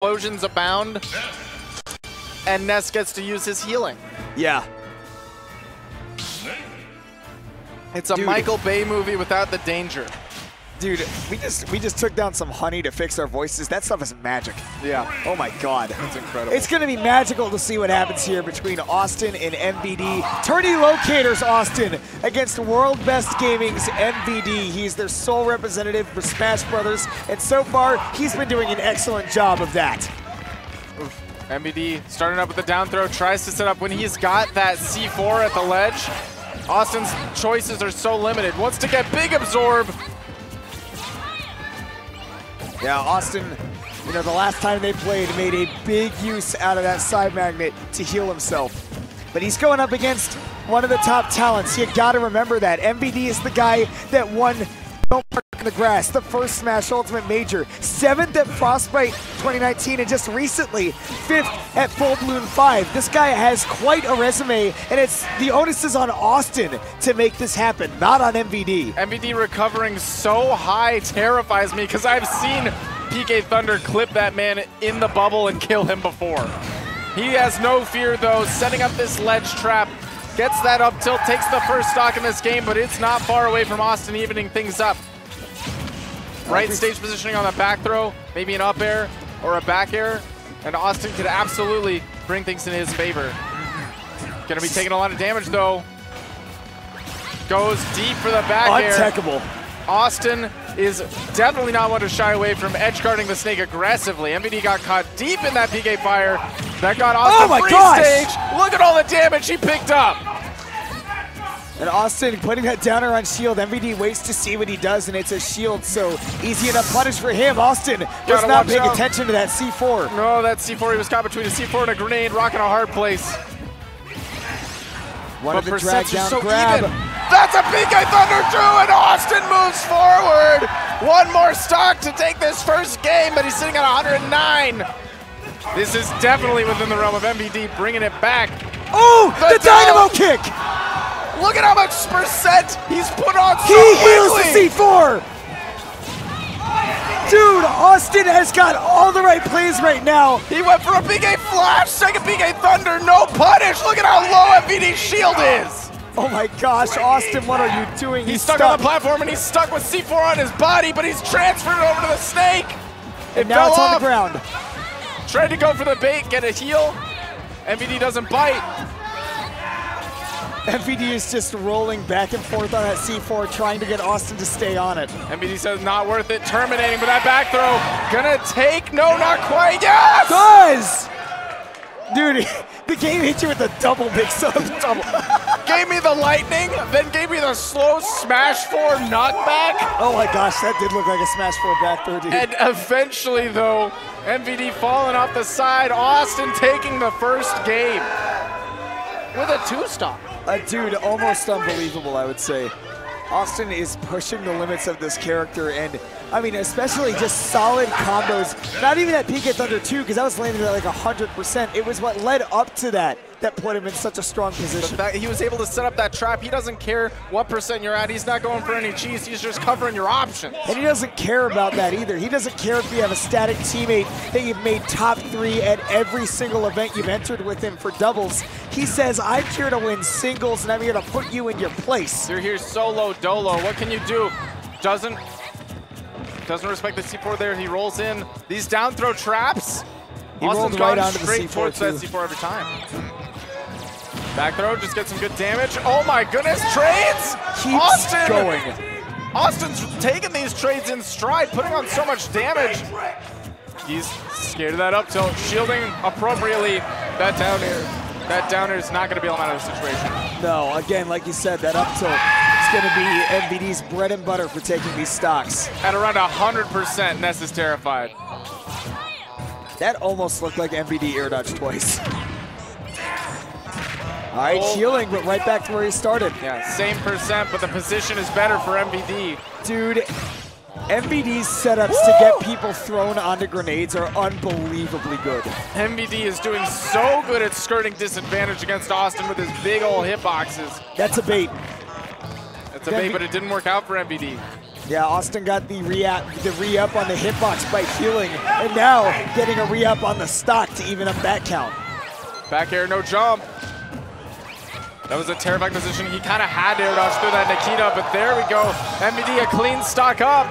Explosions abound, and Ness gets to use his healing. Yeah. It's a Michael Bay movie without the danger. Dude, we just took down some honey to fix our voices. That stuff is magic. Yeah. Oh my God. That's incredible. It's going to be magical to see what happens here between Awestin and MVD. Tourney Locators Awestin against World Best Gaming's MVD. He's their sole representative for Smash Brothers, and so far, he's been doing an excellent job of that. Oof. MVD starting up with the down throw, tries to set up when he's got that C4 at the ledge. Austin's choices are so limited. Wants to get big absorb. Yeah, Awestin, you know, the last time they played, made a big use out of that side magnet to heal himself. But he's going up against one of the top talents. You gotta remember that. MVD is the guy that won Don't Park in the Grass, the first Smash Ultimate Major, 7th at Frostbite 2019, and just recently 5th at Full Bloom 5. This guy has quite a resume, and the onus is on Awestin to make this happen, not on MVD. MVD recovering so high terrifies me because I've seen PK Thunder clip that man in the bubble and kill him before. He has no fear though, setting up this ledge trap. Gets that up tilt, takes the first stock in this game, but it's not far away from Awestin evening things up. Right stage positioning on the back throw, maybe an up air or a back air, and Awestin could absolutely bring things in his favor. Gonna be taking a lot of damage though. Goes deep for the back air. Untechable. Awestin is definitely not one to shy away from edge guarding the snake aggressively. MVD got caught deep in that PK fire. That got Awestin free stage. Look at all the damage he picked up. And Awestin putting that downer on shield. MVD waits to see what he does, and it's a shield, so easy enough punish for him. Awestin was not paying attention to that C4. No, that C4, he was caught between a C4 and a grenade, rocking a hard place. Wanted to drag down grab. Even. That's a PK Thunder 2, and Awestin moves forward. One more stock to take this first game, but he's sitting at 109. This is definitely within the realm of MVD bringing it back. Oh, the dynamo kick! Look at how much percent he's put on so quickly. He heals the C4! Dude, Awestin has got all the right plays right now. He went for a PK Flash, second PK Thunder, no punish. Look at how low MVD's shield is. Oh my gosh, Awestin, what are you doing? He's stuck on the platform and he's stuck with C4 on his body, but he's transferred it over to the snake. And now it's on the ground. Tried to go for the bait, get a heal. MVD doesn't bite. MVD is just rolling back and forth on that C4, trying to get Awestin to stay on it. MVD says not worth it, terminating, but that back throw gonna take, no, not quite, yes! Does! Dude, the game hit you with a double mix-up. Gave me the lightning, then gave me the slow smash 4 knockback. Oh my gosh, that did look like a smash 4 back throw, dude. And eventually though, MVD falling off the side, Awestin taking the first game with a 2-stock. Dude, almost unbelievable, I would say. Awestin is pushing the limits of this character, and I mean, especially just solid combos. Not even that PK Thunder 2, because I was landing at like 100%. It was what led up to that put him in such a strong position. The fact he was able to set up that trap, he doesn't care what percent you're at. He's not going for any cheese. He's just covering your options. And he doesn't care about that either. He doesn't care if you have a static teammate that you've made top 3 at every single event you've entered with him for doubles. He says, I'm here to win singles, and I'm here to put you in your place. You're here solo dolo. What can you do? Doesn't respect the C4 there. He rolls in these down throw traps. He rolled right onto the C4 towards that C4 every time. Back throw, just get some good damage. Oh my goodness, trades! Keeps going. Austin's taking these trades in stride, putting on so much damage. He's scared of that up tilt, shielding appropriately. That downer is not going to bail him out of the situation. No, again, like you said, that up tilt is going to be MVD's bread and butter for taking these stocks. At around 100%, Ness is terrified. That almost looked like MVD air dodge twice. All right, healing, but right back to where he started. Yeah, same percent, but the position is better for MVD. Dude, MVD's setups to get people thrown onto grenades are unbelievably good. MVD is doing so good at skirting disadvantage against Awestin with his big old hitboxes. That's a bait. That's a bait, but it didn't work out for MVD. Yeah, Awestin got the re-up on the hitbox by healing, and now getting a re-up on the stock to even up that count. Back air, no jump. That was a terrifying position. He kind of had to air dodge through that Nikita, but there we go. MVD a clean stock up.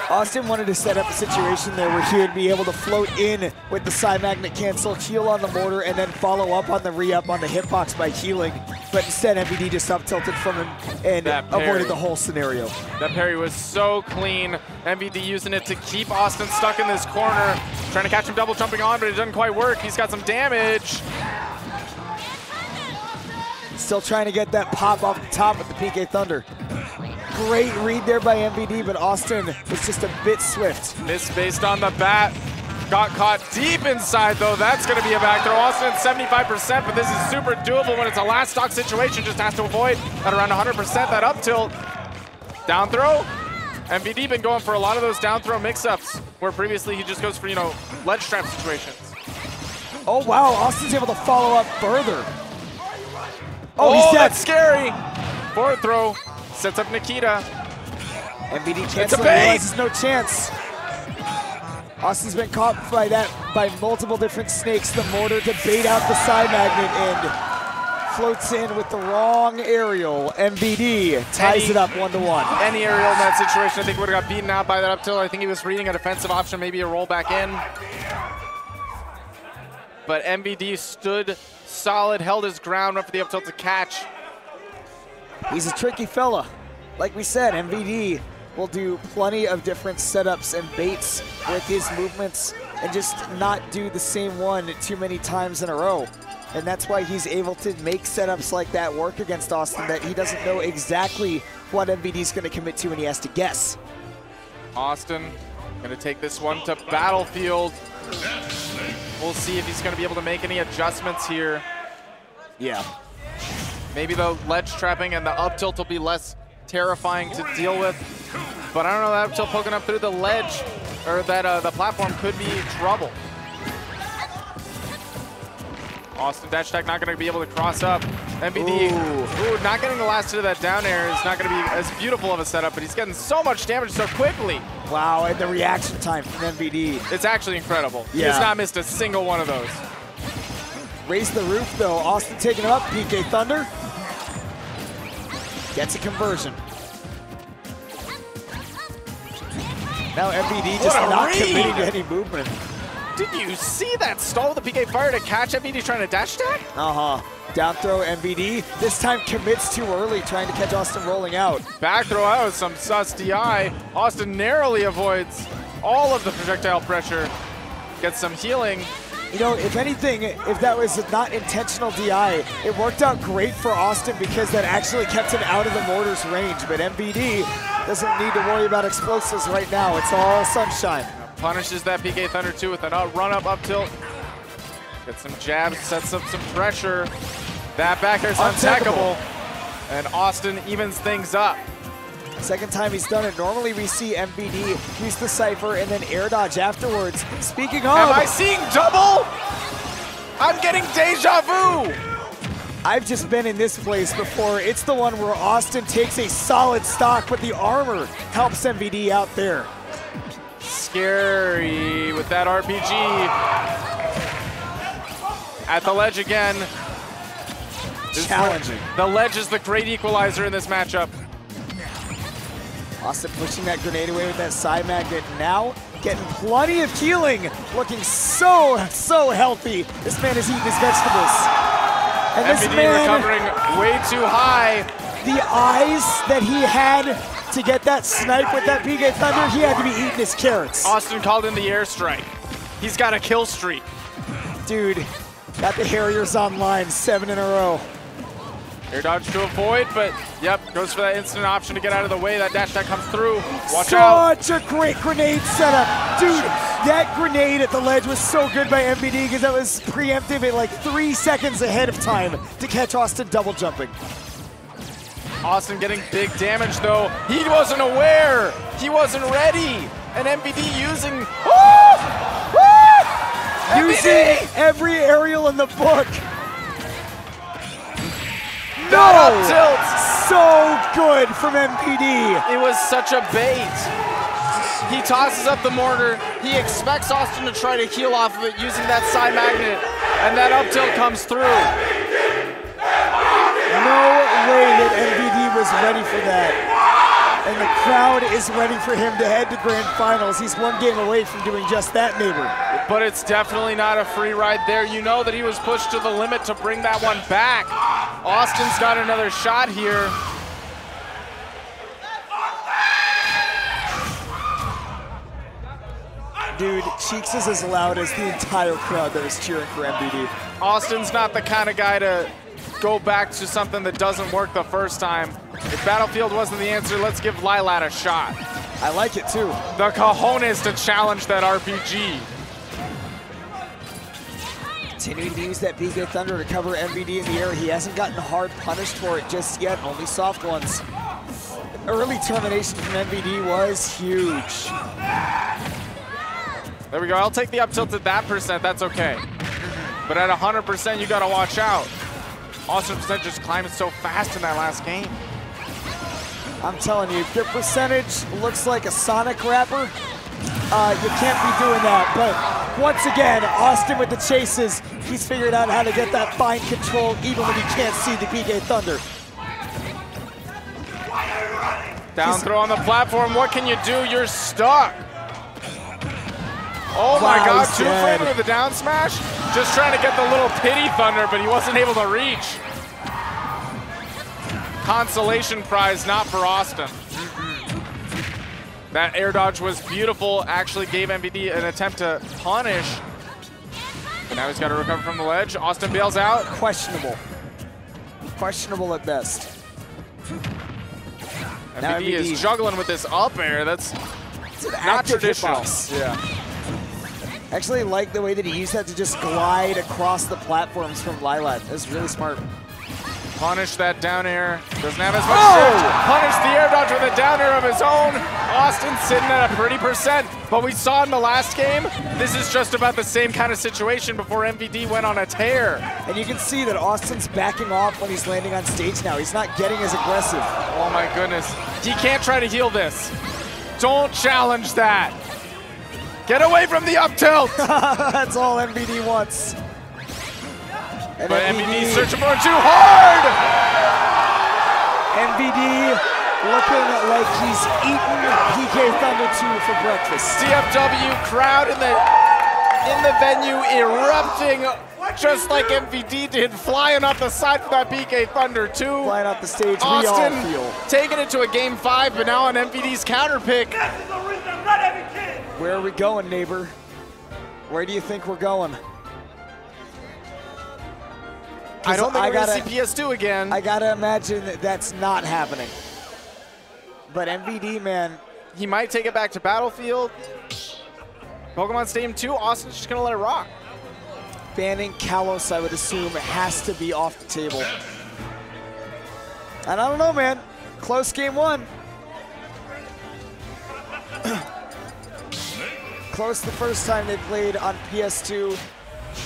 Awestin wanted to set up a situation there where he would be able to float in with the side magnet cancel, heal on the mortar, and then follow up on the re-up on the hitbox by healing. But instead, MVD just up-tilted from him and avoided the whole scenario. That parry was so clean. MVD using it to keep Awestin stuck in this corner. Trying to catch him double jumping on, but it doesn't quite work. He's got some damage. Still trying to get that pop off the top with the PK Thunder. Great read there by MVD, but Awestin was just a bit swift. Miss based on the bat. Got caught deep inside, though. That's going to be a back throw. Awestin 75%, but this is super doable when it's a last stock situation. Just has to avoid at around 100% that up tilt. Down throw. MVD been going for a lot of those down throw mix-ups, where previously he just goes for, you know, ledge trap situations. Oh, wow. Austin's able to follow up further. Oh, he's dead. That's scary. Forward throw. Sets up Nikita. MVD canceling, realizes no chance. Austin's been caught by that, by multiple different snakes. The mortar to bait out the side magnet and floats in with the wrong aerial. MVD ties it up 1-1. Any aerial in that situation, I think would have got beaten out by that up tilt. I think he was reading a defensive option, maybe a roll back in. But MVD stood solid, held his ground, went for the up tilt to catch. He's a tricky fella. Like we said, MVD will do plenty of different setups and baits with his movements and just not do the same one too many times in a row. And that's why he's able to make setups like that work against Awestin, that he doesn't know exactly what MVD's going to commit to and he has to guess. Awestin going to take this one to Battlefield. We'll see if he's going to be able to make any adjustments here. Yeah. Maybe the ledge trapping and the up tilt will be less terrifying to deal with. But I don't know, that up tilt poking up through the ledge, or that the platform could be trouble. Awestin dash attack not going to be able to cross up. MVD, ooh, not getting the last hit of that down air is not going to be as beautiful of a setup, but he's getting so much damage so quickly. Wow, and the reaction time from MVD. It's actually incredible. Yeah. He has not missed a single one of those. Raise the roof though, Awestin taking him up, PK Thunder. Gets a conversion. Now MVD just not committing to any movement. Did you see that stall with the PK fire to catch MVD trying to dash attack? Uh-huh. Down throw MVD. This time commits too early, trying to catch Awestin rolling out. Back throw out with some sus DI. Awestin narrowly avoids all of the projectile pressure. Gets some healing. You know, if anything, if that was not intentional DI, it worked out great for Awestin because that actually kept him out of the mortar's range. But MVD doesn't need to worry about explosives right now. It's all sunshine. Punishes that PK Thunder too with a run up tilt. Gets some jabs, sets up some pressure. That back air's untackable. And Awestin evens things up. Second time he's done it. Normally we see MVD use the Cypher and then air dodge afterwards. Speaking of... Am I seeing double? I'm getting deja vu. I've just been in this place before. It's the one where Awestin takes a solid stock, but the armor helps MVD out there. Scary with that RPG. At the ledge again. Challenging. The ledge is the great equalizer in this matchup. Awestin pushing that grenade away with that side magnet. Now getting plenty of healing. Looking so healthy. This man is eating his vegetables. And this MVD man, recovering way too high. The eyes that he had to get that snipe with that PK Thunder, he had to be eating his carrots. Awestin called in the airstrike. He's got a kill streak. Dude, got the Harriers online, 7 in a row. Air dodge to avoid, but yep, goes for that instant option to get out of the way. That dash attack comes through. Watch out. Such a great grenade setup. Dude, that grenade at the ledge was so good by MVD because that was preemptive at like 3 seconds ahead of time to catch Awestin double jumping. Awestin getting big damage though. He wasn't aware. He wasn't ready. And MVD using... Using every aerial in the book. That up tilt! So good from MVD. It was such a bait. He tosses up the mortar. He expects Awestin to try to heal off of it using that side magnet, and that up tilt comes through. No way that MVD was ready for that. And the crowd is ready for him to head to grand finals. He's one game away from doing just that, neighbor. But it's definitely not a free ride there. You know that he was pushed to the limit to bring that one back. Austin's got another shot here. Dude, Cheeks is as loud as the entire crowd that is cheering for MVD. Austin's not the kind of guy to go back to something that doesn't work the first time. If Battlefield wasn't the answer, let's give Lilat a shot. I like it too. The cojones to challenge that RPG. Continuing to use that PK Thunder to cover MVD in the air. He hasn't gotten hard punished for it just yet, only soft ones. Early termination from MVD was huge. There we go, I'll take the up tilt at that percent, that's okay. But at 100%, you gotta watch out. Austin percent just climbing so fast in that last game. I'm telling you, their percentage looks like a Sonic rapper. You can't be doing that, but once again, Awestin with the chases, he's figured out how to get that fine control even when he can't see the PK Thunder. Down throw on the platform, what can you do? You're stuck. Oh my God, two framing with the down smash? Just trying to get the little pity thunder, but he wasn't able to reach. Consolation prize, not for Awestin. That air dodge was beautiful, actually gave MVD an attempt to punish. But now he's got to recover from the ledge. Awestin bails out. Questionable. Questionable at best. MVD is juggling with this up air. That's not traditional. Yeah. Actually like the way that he used that to just glide across the platforms from Lilat. That's really smart. Punish that down air. Doesn't have as much shift. Punish the air dodge with a down air of his own. Awestin sitting at a pretty percent. But we saw in the last game, this is just about the same kind of situation before MVD went on a tear. And you can see that Austin's backing off when he's landing on stage now. He's not getting as aggressive. Oh my goodness. He can't try to heal this. Don't challenge that. Get away from the up tilt. That's all MVD wants. And but MVD searching for it too hard. MVD looking like he's eating PK Thunder 2 for breakfast. DFW crowd in the venue erupting just like MVD did, flying off the side for that PK Thunder 2. Flying off the stage, Awestin we all feel. Taking it to a game 5, but now on MVD's counter pick. Where are we going, neighbor? Where do you think we're going? I don't think we're going to see PS2 again. I gotta imagine that that's not happening. But MVD, man. He might take it back to Battlefield. Pokemon Stadium 2, Austin's just going to let it rock. Banning Kalos, I would assume, has to be off the table. And I don't know, man. Close game 1. Close the first time they played on PS2.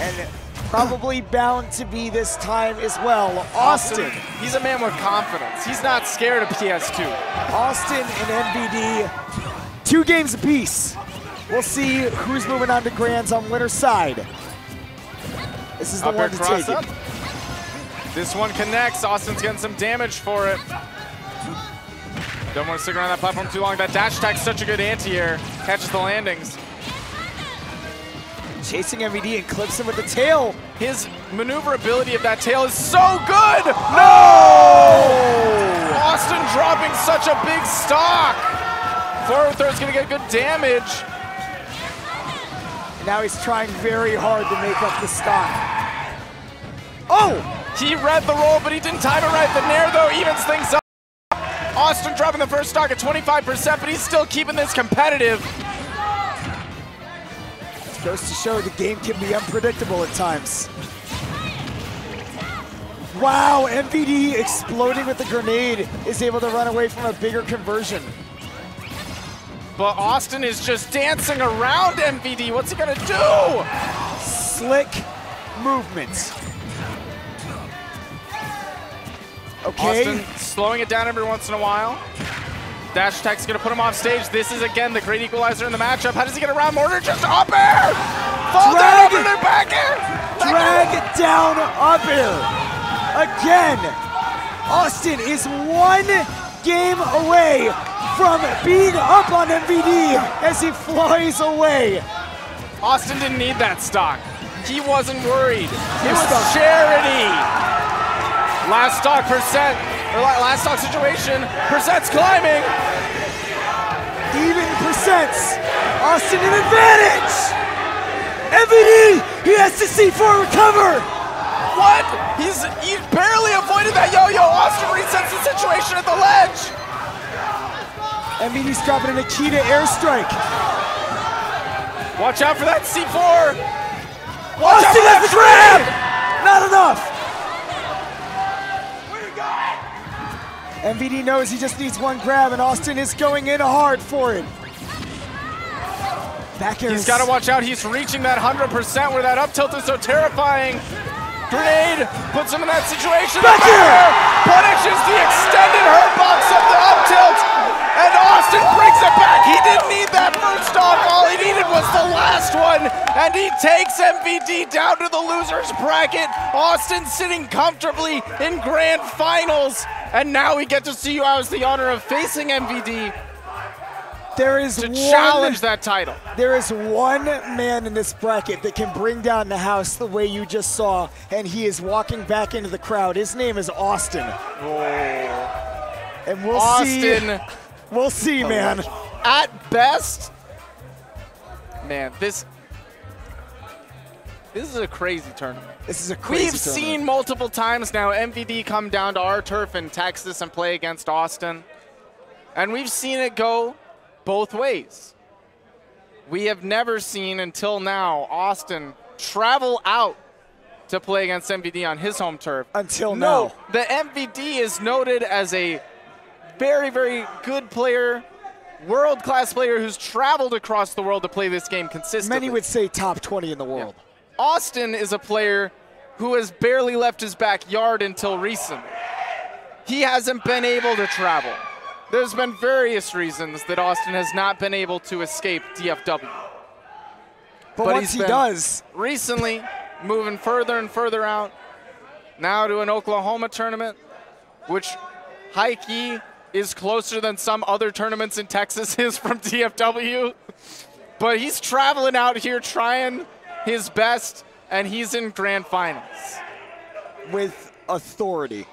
And probably bound to be this time as well. Awestin. He's a man with confidence. He's not scared of PS2. Awestin and MVD, 2 games apiece. We'll see who's moving on to Grands on winner's side. This is the one to take it. This one connects. Austin's getting some damage for it. Don't want to stick around that platform too long. That dash attack's such a good anti-air. Catches the landings. Chasing MVD and clips him with the tail. His maneuverability of that tail is so good! No! Awestin dropping such a big stock. Forward throw's gonna get good damage. Now he's trying very hard to make up the stock. Oh! He read the roll, but he didn't time it right. The Nair, though, evens things up. Awestin dropping the first stock at 25%, but he's still keeping this competitive. It goes to show the game can be unpredictable at times. Wow, MVD exploding with the grenade is able to run away from a bigger conversion. But Awestin is just dancing around MVD. What's he gonna do? Slick movement. Okay. Awestin slowing it down every once in a while. Dash attack's gonna put him off stage. This is again the great equalizer in the matchup. How does he get around Mortar? Just up air! Fall down up and then back air! Drag down up air. Again, Awestin is one game away from being up on MVD as he flies away. Awestin didn't need that stock. He wasn't worried. It was charity. Last stock percent, or last stock situation, percent's climbing. Even percents. Awestin an advantage. MVD, he has to C4 recover. What? He barely avoided that yo-yo. Awestin resets the situation at the ledge. MVD's dropping an Akita airstrike. Watch out for that C4. Awestin has the grab. Not enough. MVD knows he just needs one grab, and Awestin is going in hard for it. Back air. He's got to watch out. He's reaching that 100% where that up tilt is so terrifying. Grenade puts him in that situation. Back air punishes the extended hurt box of the up tilt, and Awestin brings it back. He didn't need that first off. All he needed was the last one, and he takes MVD down to the losers bracket. Awestin sitting comfortably in grand finals, and now we get to see who has the honor of facing MVD. There is to challenge that title. There is one man in this bracket that can bring down the house the way you just saw, and he is walking back into the crowd. His name is Awestin. Oh. And we'll Awestin. see. We'll see, man. At best, man, this is a crazy tournament. This is a crazy We've seen multiple times now MVD come down to our turf in Texas and play against Awestin, and we've seen it go both ways. We have never seen until now Awestin travel out to play against MVD on his home turf. Until now. The MVD is noted as a very, very good player, world-class player who's traveled across the world to play this game consistently. Many would say top 20 in the world. Yeah. Awestin is a player who has barely left his backyard until recently. He hasn't been able to travel. There's been various reasons that Awestin has not been able to escape DFW. But once he does, recently moving further and further out, now to an Oklahoma tournament, which high-key is closer than some other tournaments in Texas is from DFW. But he's traveling out here trying his best, and he's in grand finals. With authority.